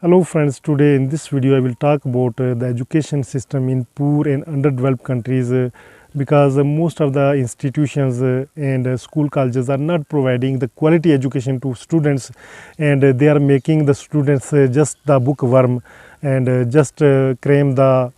Hello friends, today in this video I will talk about the education system in poor and underdeveloped countries because most of the institutions and school colleges are not providing the quality education to students, and they are making the students just the bookworm and just cram the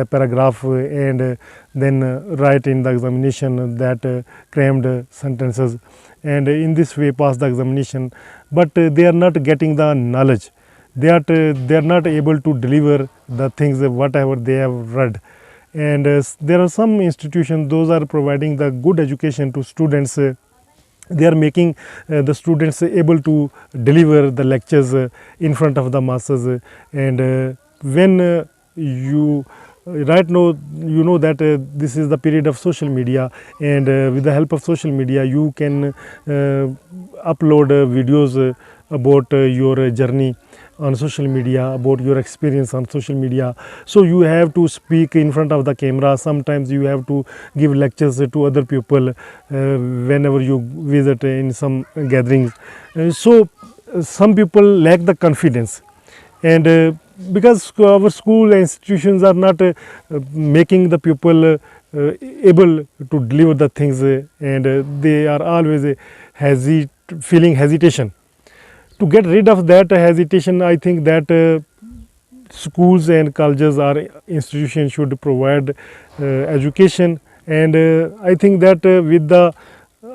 paragraph and then write in the examination that crammed sentences, and in this way pass the examination, but they are not getting the knowledge. They are not able to deliver the things whatever they have read, and there are some institutions those are providing the good education to students. They are making the students able to deliver the lectures in front of the masses, and when you right now you know that this is the period of social media, and with the help of social media you can upload videos about your journey on social media, about your experience on social media. So you have to speak in front of the camera. Sometimes you have to give lectures to other people whenever you visit in some gatherings. So some people lack the confidence, and because our school institutions are not making the people able to deliver the things, and they are always feeling hesitation. To get rid of that hesitation, I think that schools and colleges or institutions should provide education, and I think that with the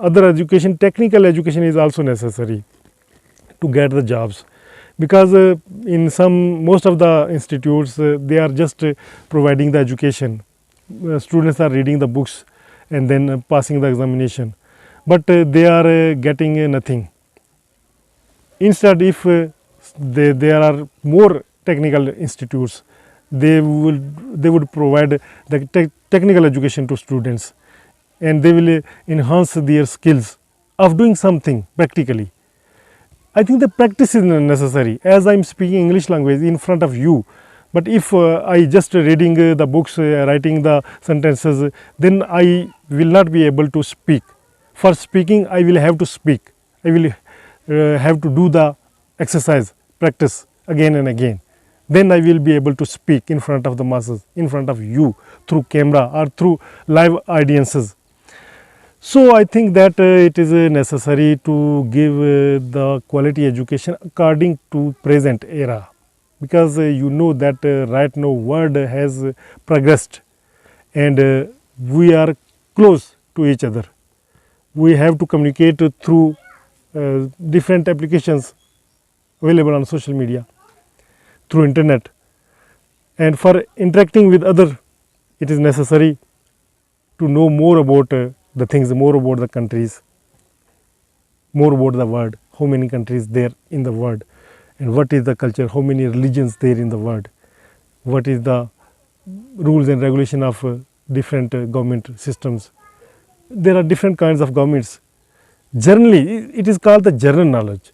other education, technical education is also necessary to get the jobs, because in most of the institutes they are just providing the education. Students are reading the books and then passing the examination, but they are getting nothing. Instead, if there are more technical institutes, they would provide the technical education to students, and they will enhance their skills of doing something practically. I think the practice is necessary. As I am speaking English language in front of you, but if I just reading the books, writing the sentences, then I will not be able to speak. For speaking, I will have to speak. I will have to do the exercise, practice again and again. Then I will be able to speak in front of the masses, in front of you, through camera or through live audiences. So I think that it is necessary to give the quality education according to present era, because you know that right now world has progressed, and we are close to each other. We have to communicate through different applications available on social media, through internet, and for interacting with other, it is necessary to know more about the things, more about the countries, more about the world, how many countries there in the world, and what is the culture, how many religions there in the world, what is the rules and regulation of different government systems. There are different kinds of governments. Generally, it is called the general knowledge.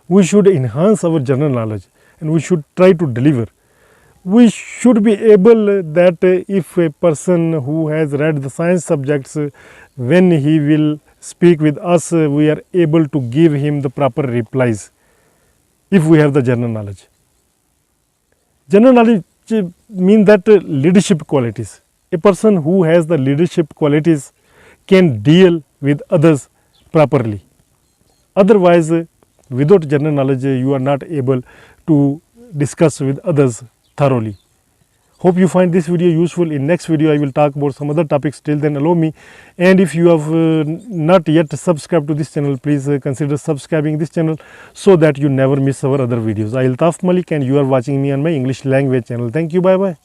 We should enhance our general knowledge, and we should try to deliver. We should be able that if a person who has read the science subjects, when he will speak with us, we are able to give him the proper replies if we have the general knowledge. General knowledge means that leadership qualities. A person who has the leadership qualities can deal with others properly. Otherwise, without general knowledge, you are not able to discuss with others thoroughly. Hope you find this video useful. In next video, I will talk about some other topics. Till then, allow me. And if you have not yet subscribed to this channel, please consider subscribing this channel so that you never miss our other videos. I am Altaf Malik, and you are watching me on my English language channel. Thank you. Bye bye.